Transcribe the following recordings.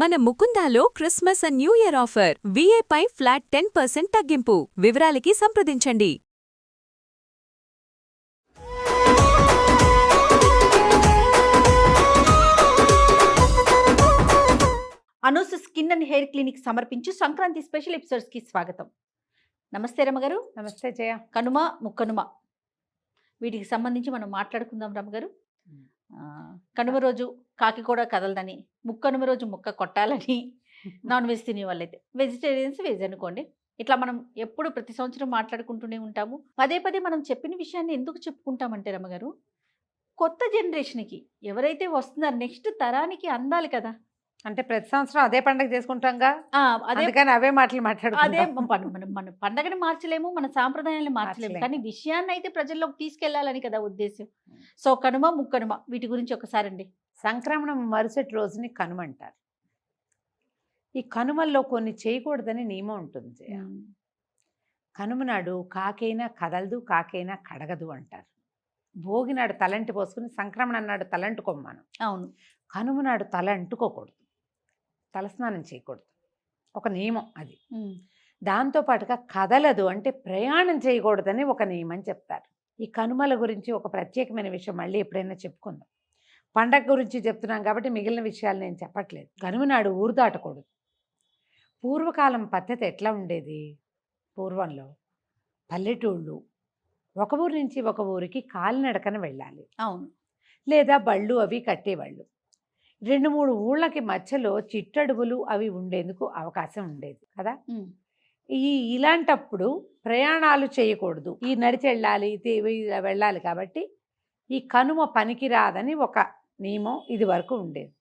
మన ముకుందాలో Christmas and New Year offer విఏపై ఫ్లాట్ 10% తగ్గింపు. వివరాలకి సంప్రదించండి. Anu's skin and hair clinic సమర్పించు సంక్రాంతి స్పెషల్ ఎపిసోడ్స్ కి స్వాగతం. నమస్తే రమ్మగారు. నమస్తే జయ. కనుమ ముక్కనుమ వీటికి సంబంధించి మనం మాట్లాడుకుందాం రమ్మగారు. కనుమ రోజు కాకి కూడా కదలదని, ముక్కనుమ రోజు ముక్క కొట్టాలని నాన్ వెజ్ తినే వాళ్ళైతే, వెజిటేరియన్స్ వెజ్ అనుకోండి. ఇట్లా మనం ఎప్పుడు ప్రతి సంవత్సరం మాట్లాడుకుంటూనే ఉంటాము. పదే పదే మనం చెప్పిన విషయాన్ని ఎందుకు చెప్పుకుంటామంటే రమ్మగారు, కొత్త జనరేషన్కి ఎవరైతే వస్తున్నారో నెక్స్ట్ తరానికి అందాలి కదా. అంటే ప్రతి సంవత్సరం అదే పండుగ చేసుకుంటాంగా, అదే అవే మాటలు అదే మాట్లాడుకుంటాం. మన పండగని మార్చలేము, మన సాంప్రదాయాన్ని మార్చలేము, కానీ విషయాన్ని అయితే ప్రజల్లోకి తీసుకెళ్లాలని కదా ఉద్దేశం. సో కనుమ ముక్కనుమ వీటి గురించి ఒకసారి అండి. సంక్రమణం మరుసటి రోజుని కనుమ అంటారు. ఈ కనుమల్లో కొన్ని చేయకూడదని నియమం ఉంటుంది జయ. కనుమ నాడు కాకైనా కదలదు, కాకైనా కడగదు అంటారు. భోగి నాడు తలంటి పోసుకుని సంక్రమణం నాడు తలంటుకోమనం. అవును. కనుమ నాడు తల అంటుకోకూడదు, తలస్నానం చేయకూడదు, ఒక నియమం అది. దాంతోపాటుగా కదలదు అంటే ప్రయాణం చేయకూడదని ఒక నియమం చెప్తారు. ఈ కనుమల గురించి ఒక ప్రత్యేకమైన విషయం మళ్ళీ ఎప్పుడైనా చెప్పుకుందాం. పండగ గురించి చెప్తున్నాం కాబట్టి మిగిలిన విషయాలు నేను చెప్పట్లేదు. కనుమ నాడు ఊరు దాటకూడదు. పూర్వకాలం పద్ధతి ఎట్లా ఉండేది? పూర్వంలో పల్లెటూళ్ళు ఒక ఊరు నుంచి ఒక ఊరికి కాలినడకన వెళ్ళాలి. అవును. లేదా బళ్ళు అవి కట్టేవాళ్ళు. 2-3 ఊళ్ళకి మధ్యలో చిట్టడుగులు అవి ఉండేందుకు అవకాశం ఉండేది కదా. ఇలాంటప్పుడు ప్రయాణాలు చేయకూడదు, ఈ నడిచి వెళ్ళాలి, వెళ్ళాలి. కాబట్టి ఈ కనుమ పనికిరాదని ఒక నియమం ఇది వరకు ఉండేది.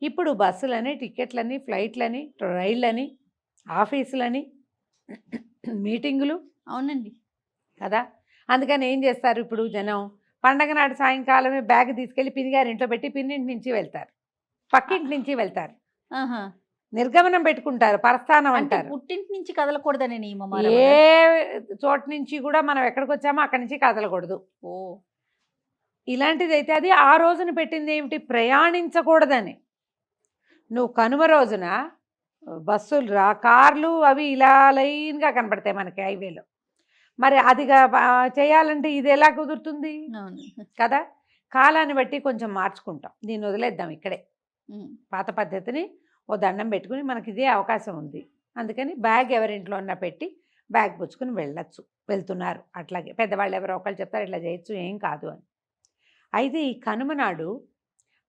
ఇప్పుడు బస్సులని, టికెట్లని, ఫ్లైట్లని, రైళ్ళని, ఆఫీసులని, మీటింగులు. అవునండి కదా. అందుకని ఏం చేస్తారు ఇప్పుడు జనం, పండగ నాడు సాయంకాలమే బ్యాగ్ తీసుకెళ్ళి పిన్నిగారింట్లో పెట్టి పిన్నింటి నుంచి వెళ్తారు, పక్కింటి నుంచి వెళ్తారు, నిర్గమనం పెట్టుకుంటారు, పరస్థానం అంటారు. పుట్టింటి నుంచి కదలకూడదని నియమం. ఏ చోటు నుంచి కూడా మనం ఎక్కడికి వచ్చామో అక్కడి నుంచి కదలకూడదు. ఇలాంటిది అయితే అది ఆ రోజున పెట్టింది ఏమిటి? ప్రయాణించకూడదని. నువ్వు కనుమ రోజున బస్సులు కార్లు అవి ఇలా లైన్గా కనపడతాయి మనకి హైవేలో. మరి అదిగా చేయాలంటే ఇది ఎలా కుదురుతుంది కదా. కాలాన్ని బట్టి కొంచెం మార్చుకుంటాం, దీన్ని వదిలేద్దాం ఇక్కడే. పాత పద్ధతిని ఓ దండం పెట్టుకుని మనకి ఇదే అవకాశం ఉంది, అందుకని బ్యాగ్ ఎవరింట్లో ఉన్నా పెట్టి బ్యాగ్ పుచ్చుకుని వెళ్తున్నారు. అట్లాగే పెద్దవాళ్ళు ఎవరో ఒకళ్ళు చెప్తారు ఇట్లా చేయొచ్చు, ఏం కాదు అని. అయితే ఈ కనుమ నాడు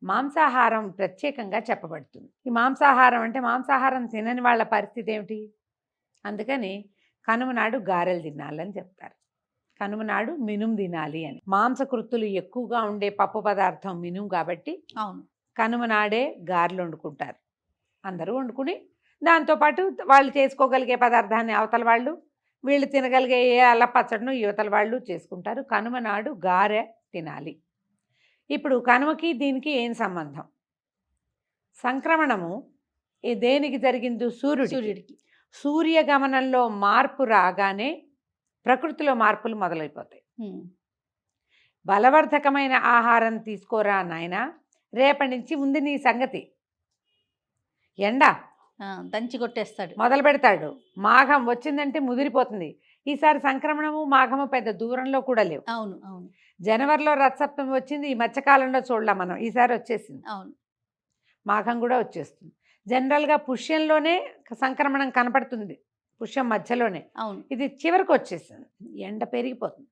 మాంసాహారం ప్రత్యేకంగా చెప్పబడుతుంది. ఈ మాంసాహారం అంటే మాంసాహారం తినని వాళ్ళ పరిస్థితి ఏమిటి? అందుకని కనుమ నాడు గారెలు తినాలని చెప్తారు. కనుమ నాడు మినుము తినాలి అని. మాంసకృత్తులు ఎక్కువగా ఉండే పప్పు పదార్థం మినుము కాబట్టి అవును, కనుమ నాడే గారెలు వండుకుంటారు. అందరూ వండుకుని దాంతోపాటు వాళ్ళు చేసుకోగలిగే పదార్థాన్ని అవతల వాళ్ళు, వీళ్ళు తినగలిగే ఏ అల్ల పచ్చడిను యువతల వాళ్ళు చేసుకుంటారు. కనుమ నాడు గారె తినాలి. ఇప్పుడు కనుమకి దీనికి ఏం సంబంధం? సంక్రమణము దేనికి జరిగింది? సూర్యుడికి. సూర్యగమనంలో మార్పు రాగానే ప్రకృతిలో మార్పులు మొదలైపోతాయి. బలవర్ధకమైన ఆహారం తీసుకోరా నాయన, రేపటి నుంచి ఉంది నీ సంగతి. ఎండ దంచి కొట్టేస్తాడు, మొదలు పెడతాడు. మాఘం వచ్చిందంటే ముదిరిపోతుంది. ఈసారి సంక్రమణము మాఘము పెద్ద దూరంలో కూడా లేవు. అవును అవును. జనవరిలో రథసప్తమి వచ్చింది, ఈ మధ్యకాలంలో చూడలే మనం, ఈసారి వచ్చేసింది. అవును, మాఘం కూడా వచ్చేస్తుంది. జనరల్గా పుష్యంలోనే సంక్రమణం కనపడుతుంది, పుష్యం మధ్యలోనే. అవును, ఇది చివరికి వచ్చేసింది, ఎండ పెరిగిపోతుంది.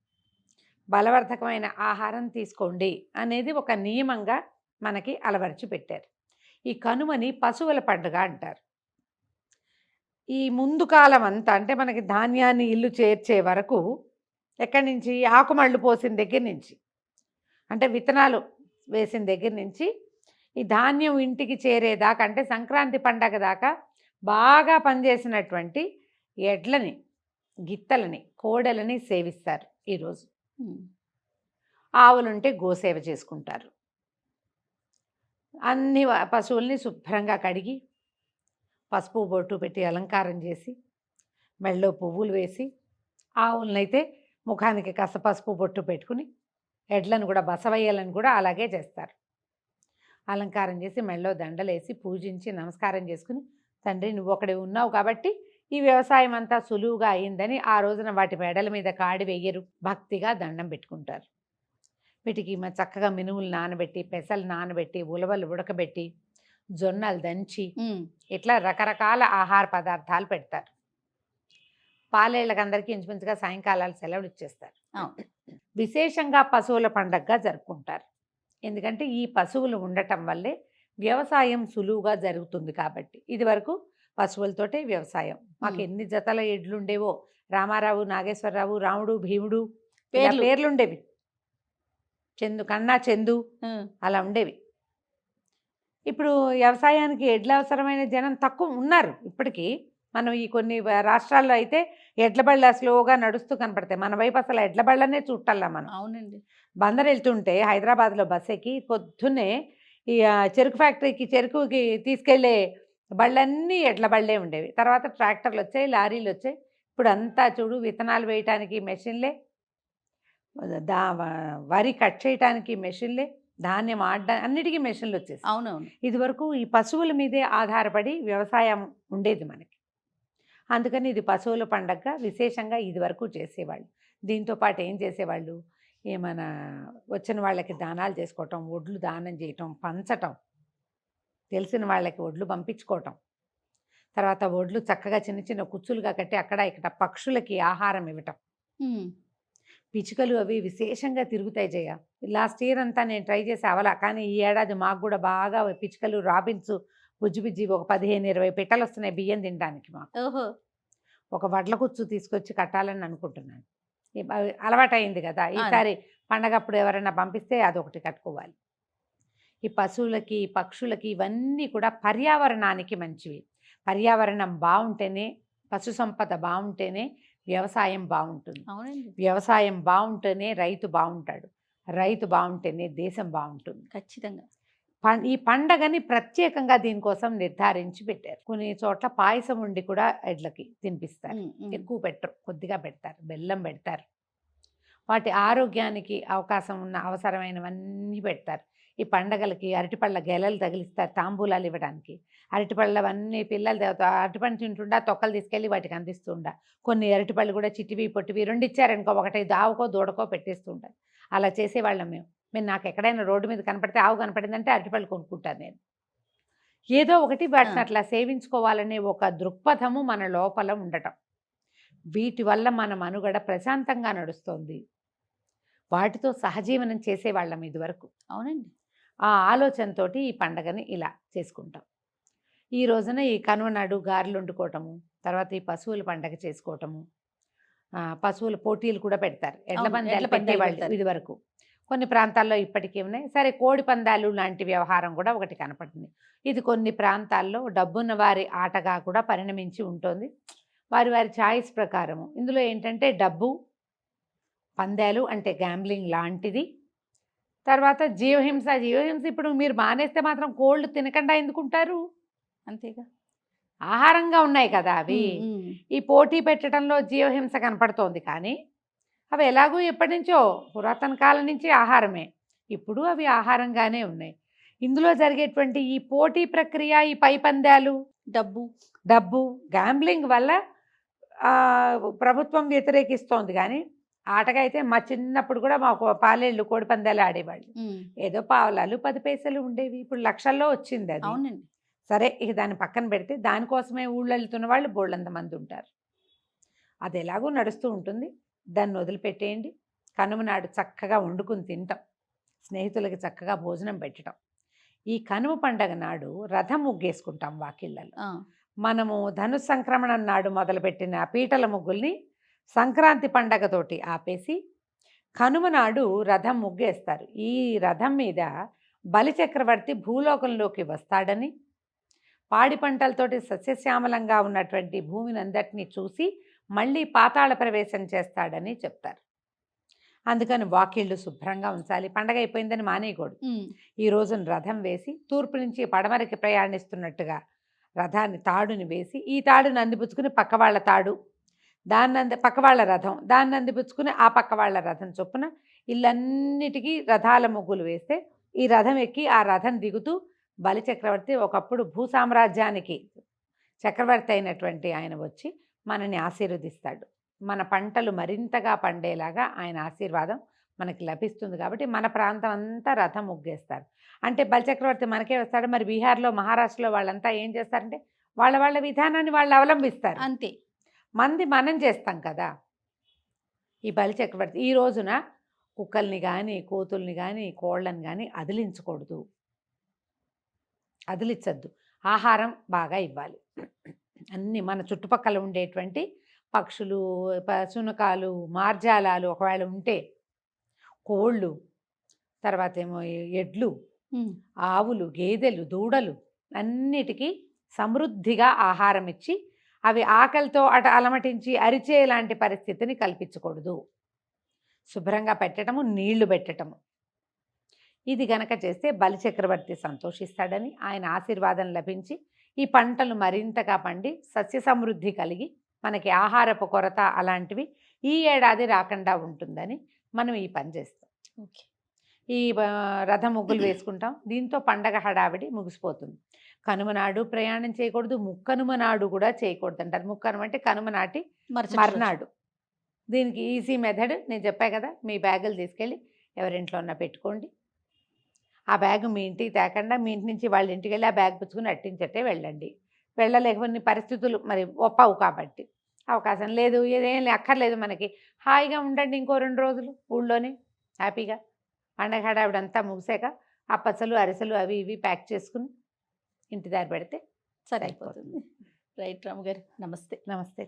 బలవర్ధకమైన ఆహారం తీసుకోండి అనేది ఒక నియమంగా మనకి అలవరిచి పెట్టారు. ఈ కనుమని పశువుల పండుగ అంటారు. ఈ ముందు కాలం అంతా అంటే మనకి ధాన్యాన్ని ఇల్లు చేర్చే వరకు, ఎక్కడి నుంచి ఆకుమళ్ళు పోసిన దగ్గర నుంచి, అంటే విత్తనాలు వేసిన దగ్గర నుంచి ఈ ధాన్యం ఇంటికి చేరేదాకా, అంటే సంక్రాంతి పండగ దాకా బాగా పనిచేసినటువంటి ఎడ్లని, గిత్తలని, కోడలని సేవిస్తారు. ఈరోజు ఆవులుంటే గోసేవ చేసుకుంటారు. అన్ని పశువుల్ని శుభ్రంగా కడిగి పసుపు బొట్టు పెట్టి అలంకారం చేసి మెళ్ళో పువ్వులు వేసి, ఆవులనైతే ముఖానికి కాస్త పసుపు బొట్టు పెట్టుకుని, ఎడ్లను కూడా బసవయ్యలను కూడా అలాగే చేస్తారు. అలంకారం చేసి మెళ్ళో దండలేసి పూజించి నమస్కారం చేసుకుని, తండ్రి నువ్వు ఒకడే ఉన్నావు కాబట్టి ఈ వ్యవసాయం అంతా సులువుగా అయిందని ఆ రోజున వాటి మెడల మీద కాడి వెయ్యరు, భక్తిగా దండం పెట్టుకుంటారు. వీటికి చక్కగా మినుములు నానబెట్టి, పెసలు నానబెట్టి, ఉలవలు ఉడకబెట్టి, జొన్నలు దంచి ఇట్లా రకరకాల ఆహార పదార్థాలు పెడతారు. పాలేళ్ళకి అందరికీ ఇంచుమించుగా సాయంకాలాలు సెలవులు ఇచ్చేస్తారు. విశేషంగా పశువుల పండగగా జరుపుకుంటారు. ఎందుకంటే ఈ పశువులు ఉండటం వల్లే వ్యవసాయం సులువుగా జరుగుతుంది కాబట్టి. ఇది వరకు పశువులతోటే వ్యవసాయం. మాకు ఎన్ని జతల ఎడ్లు ఉండేవో, రామారావు, నాగేశ్వరరావు, రాముడు, భీముడు పేర్లుండేవి. చందు, కన్నా, చందు అలా ఉండేవి. ఇప్పుడు వ్యవసాయానికి ఎడ్ల అవసరమైన జనం తక్కువ ఉన్నారు ఇప్పటికీ. మనం ఈ కొన్ని రాష్ట్రాల్లో అయితే ఎడ్ల బళ్ళ స్లోగా నడుస్తూ కనపడతాయి. మన వైపు అసలు ఎడ్ల బళ్ళనే చూడాలా మనం. అవునండి. బందర్ వెళ్తుంటే హైదరాబాద్లో బస్ ఎక్కి పొద్దున్నే ఈ చెరుకు ఫ్యాక్టరీకి చెరుకుకి తీసుకెళ్లే బళ్ళన్నీ ఎడ్ల బళ్ళే ఉండేవి. తర్వాత ట్రాక్టర్లు వచ్చాయి, లారీలు వచ్చాయి. ఇప్పుడు అంతా చూడు, విత్తనాలు వేయటానికి మెషిన్లే, వరి కట్ చేయటానికి మెషిన్లే, ధాన్యం ఆడడానికి అన్నిటికీ మెషిన్లు వచ్చేసి. అవునవును. ఇదివరకు ఈ పశువుల మీదే ఆధారపడి వ్యవసాయం ఉండేది మనకి. అందుకని ఇది పశువుల పండగగా విశేషంగా ఇదివరకు చేసేవాళ్ళు. దీంతో పాటు ఏం చేసేవాళ్ళు, ఏమైనా వచ్చిన వాళ్ళకి దానాలు చేసుకోవటం, ఒడ్లు దానం చేయటం, పంచటం, తెలిసిన వాళ్ళకి ఒడ్లు పంపించుకోవటం, తర్వాత ఒడ్లు చక్కగా చిన్న చిన్న కుచ్చులుగా కట్టి అక్కడ ఇక్కడ పక్షులకి ఆహారం ఇవ్వటం. పిచ్చుకలు అవి విశేషంగా తిరుగుతాయి జయ. లాస్ట్ ఇయర్ అంతా నేను ట్రై చేసి అవలా, కానీ ఈ ఏడాది మాకు కూడా బాగా పిచ్చుకలు, రాబిన్స్, బుజ్జి ఒక 15-20 పిట్టలు వస్తున్నాయి బియ్యం తినడానికి. మాకు ఒక వడ్ల కుచ్చు తీసుకొచ్చి కట్టాలని అనుకుంటున్నాను. అలవాటైంది కదా, ఈసారి పండగప్పుడు ఎవరైనా పంపిస్తే అదొకటి కట్టుకోవాలి. ఈ పశువులకి, పక్షులకి ఇవన్నీ కూడా పర్యావరణానికి మంచివి. పర్యావరణం బాగుంటేనే, పశు సంపద బాగుంటేనే వ్యవసాయం బాగుంటుంది. వ్యవసాయం బాగుంటేనే రైతు బాగుంటాడు, రైతు బాగుంటేనే దేశం బాగుంటుంది. ఖచ్చితంగా. ఈ పండగని ప్రత్యేకంగా దీనికోసం నిర్ధారించి పెట్టారు. కొన్ని చోట్ల పాయసం ఉండి కూడా ఎడ్లకి తినిపిస్తారు. ఎక్కువ పెట్టరు, కొద్దిగా పెడతారు, బెల్లం పెడతారు. వాటి ఆరోగ్యానికి అవకాశం ఉన్న అవసరమైనవన్నీ పెడతారు. ఈ పండగలకి అరటిపళ్ళ గెలలు తగిలిస్తారు తాంబూలాలు ఇవ్వడానికి. అరటిపళ్ళవన్నీ పిల్లలు అరటిపండు తింటుండా తొక్కలు తీసుకెళ్ళి వాటికి అందిస్తుండా. కొన్ని అరటిపళ్ళు కూడా చిట్టివి పొట్టివి 2 ఇచ్చారనుకో, ఒకటి దావుకో దూడకో పెట్టేస్తుంటారు. అలా చేసేవాళ్ళం మేము. నాకు ఎక్కడైనా రోడ్డు మీద కనపడితే, ఆవు కనపడిందంటే అరటిపళ్ళు కొనుక్కుంటాను నేను. ఏదో ఒకటి వాటిని అట్లా సేవించుకోవాలనే ఒక దృక్పథము మన లోపల ఉండటం. వీటి వల్ల మన మనుగడ ప్రశాంతంగా నడుస్తుంది. వాటితో సహజీవనం చేసేవాళ్ళం ఇదివరకు. అవునండి. ఆ ఆలోచనతో ఈ పండగని ఇలా చేసుకుంటాం. ఈ రోజున ఈ కనుమ నాడు గారెలు వండుకోవటము, తర్వాత ఈ పశువుల పండగ చేసుకోవటము, పశువుల పోటీలు కూడా పెడతారు. ఎడ్ల పందాలు పెట్టేవాళ్ళు ఇదివరకు. కొన్ని ప్రాంతాల్లో ఇప్పటికీ ఉన్నాయి. సరే, కోడి పందాలు లాంటి వ్యవహారం కూడా ఒకటి కనపడుతుంది. ఇది కొన్ని ప్రాంతాల్లో డబ్బున్న వారి ఆటగా కూడా పరిణమించి ఉంటుంది. వారి వారి ఛాయిస్ ప్రకారము. ఇందులో ఏంటంటే డబ్బు, పందాలు అంటే గ్యాంబ్లింగ్ లాంటిది. తర్వాత జీవహింస. ఇప్పుడు మీరు మానేస్తే మాత్రం కోళ్ళు తినకుండా ఎందుకుంటారు? అంతేగా, ఆహారంగా ఉన్నాయి కదా అవి. ఈ పోటీ పెట్టడంలో జీవహింస కనపడుతోంది, కానీ అవి ఎలాగూ ఎప్పటి నుంచో పురాతన కాలం నుంచి ఆహారమే. ఇప్పుడు అవి ఆహారంగానే ఉన్నాయి. ఇందులో జరిగేటువంటి ఈ పోటీ ప్రక్రియ, ఈ పై పందాలు, డబ్బు గ్యాంబ్లింగ్ వల్ల ప్రభుత్వం వ్యతిరేకిస్తోంది. కానీ ఆటగా అయితే మా చిన్నప్పుడు కూడా మాకు పాలేళ్ళు కోడి పందాలు ఆడేవాళ్ళు. ఏదో పావలాలు 10 పైసలు ఉండేవి. ఇప్పుడు లక్షల్లో వచ్చింది అది. అవునండి. సరే, ఇక దాన్ని పక్కన పెడితే దానికోసమే ఊళ్ళో వెళ్తున్న వాళ్ళు బోళ్ళంత మంది ఉంటారు. అది ఎలాగూ నడుస్తూ ఉంటుంది. దాన్ని వదిలిపెట్టేయండి. కనుమ నాడు చక్కగా వండుకుని తింటాం, స్నేహితులకి చక్కగా భోజనం పెట్టడం. ఈ కనుమ పండగ నాడు రథం ముగ్గేసుకుంటాం వాకిళ్ళలో. మనము ధను సంక్రమణం నాడు మొదలుపెట్టిన పీటల ముగ్గుల్ని సంక్రాంతి పండగతోటి ఆపేసి కనుమ నాడు రథం ముగ్గేస్తారు. ఈ రథం మీద బలిచక్రవర్తి భూలోకంలోకి వస్తాడని, పాడి పంటలతోటి సస్యశ్యామలంగా ఉన్నటువంటి భూమిని అందరినీ చూసి మళ్ళీ పాతాళ ప్రవేశం చేస్తాడని చెప్తారు. అందుకని వాకిళ్ళు శుభ్రంగా ఉంచాలి. పండగ అయిపోయిందని మానేయకూడదు. ఈ రోజున రథం వేసి తూర్పు నుంచి పడమరకి ప్రయాణిస్తున్నట్టుగా రథాన్ని తాడుని వేసి, ఈ తాడుని అందిపుచ్చుకుని పక్క వాళ్ళ తాడు, పక్క వాళ్ళ రథం, దాన్ని అందిపుచ్చుకుని ఆ పక్క వాళ్ళ రథం చొప్పున ఇల్లన్నిటికీ రథాల ముగ్గులు వేస్తే ఈ రథం ఎక్కి ఆ రథం దిగుతూ బలి చక్రవర్తి ఒకప్పుడు భూసామ్రాజ్యానికి చక్రవర్తి అయినటువంటి ఆయన వచ్చి మనని ఆశీర్వదిస్తాడు. మన పంటలు మరింతగా పండేలాగా ఆయన ఆశీర్వాదం మనకి లభిస్తుంది. కాబట్టి మన ప్రాంతం అంతా రథం ముగ్గేస్తారు. అంటే బలిచక్రవర్తి మనకే వస్తాడు. మరి బీహార్లో, మహారాష్ట్రలో వాళ్ళంతా ఏం చేస్తారంటే వాళ్ళ వాళ్ళ విధానాన్ని వాళ్ళు అవలంబిస్తారు. అంతే. మంది మనం చేస్తాం కదా. ఈ బలిచక్రవర్తి ఈ రోజున కుక్కల్ని కానీ, కోతుల్ని కానీ, కోళ్ళని కానీ అదిలించకూడదు, అదిలించద్దు. ఆహారం బాగా ఇవ్వాలి. అన్నీ మన చుట్టుపక్కల ఉండేటువంటి పక్షులు, శునకాలు, మార్జాలాలు ఒకవేళ ఉంటే, కోళ్ళు, తర్వాత ఏమో ఎడ్లు, ఆవులు, గేదెలు, దూడలు అన్నిటికీ సమృద్ధిగా ఆహారం ఇచ్చి అవి ఆకలితో అలమటించి అరిచే లాంటి పరిస్థితిని కల్పించకూడదు. శుభ్రంగా పెట్టడము, నీళ్లు పెట్టడము. ఇది గనక చేస్తే బలిచక్రవర్తి సంతోషిస్తాడని, ఆయన ఆశీర్వాదం లభించి ఈ పంటలు మరింతగా పండి సస్య సమృద్ధి కలిగి మనకి ఆహారపు కొరత అలాంటివి ఈ ఏడాది రాకుండా ఉంటుందని మనం ఈ పని చేస్తాం. ఓకే. ఈ రథ ముగ్గులు వేసుకుంటాం. దీంతో పండగ హడావిడి ముగిసిపోతుంది. కనుమ నాడు ప్రయాణం చేయకూడదు, ముక్కనుమ నాడు కూడా చేయకూడదు అంటారు. ముక్కనుమ అంటే కనుమ నాటి మర్నాడు. దీనికి ఈజీ మెథడ్ నేను చెప్పా కదా, మీ బ్యాగులు తీసుకెళ్ళి ఎవరింట్లో ఉన్నా పెట్టుకోండి. ఆ బ్యాగ్ మీ ఇంటికి తేకుండా మీ ఇంటి నుంచి వాళ్ళ ఇంటికి వెళ్ళి ఆ బ్యాగ్ పుచ్చుకుని అట్టించట్టే వెళ్ళండి. వెళ్ళలేకపోయిన పరిస్థితులు మరి ఒప్పవు కాబట్టి, అవకాశం లేదు, ఏదేం అక్కర్లేదు మనకి, హాయిగా ఉండండి ఇంకో 2 రోజులు ఊళ్ళోనే హ్యాపీగా. పండగ హడావిడంతా ముగిసాక అప్పసలు, అరిసెలు అవి ఇవి ప్యాక్ చేసుకుని ఇంటి దారి పెడితే సరిపోతుంది. రైట్ రాము గారు, నమస్తే. నమస్తే.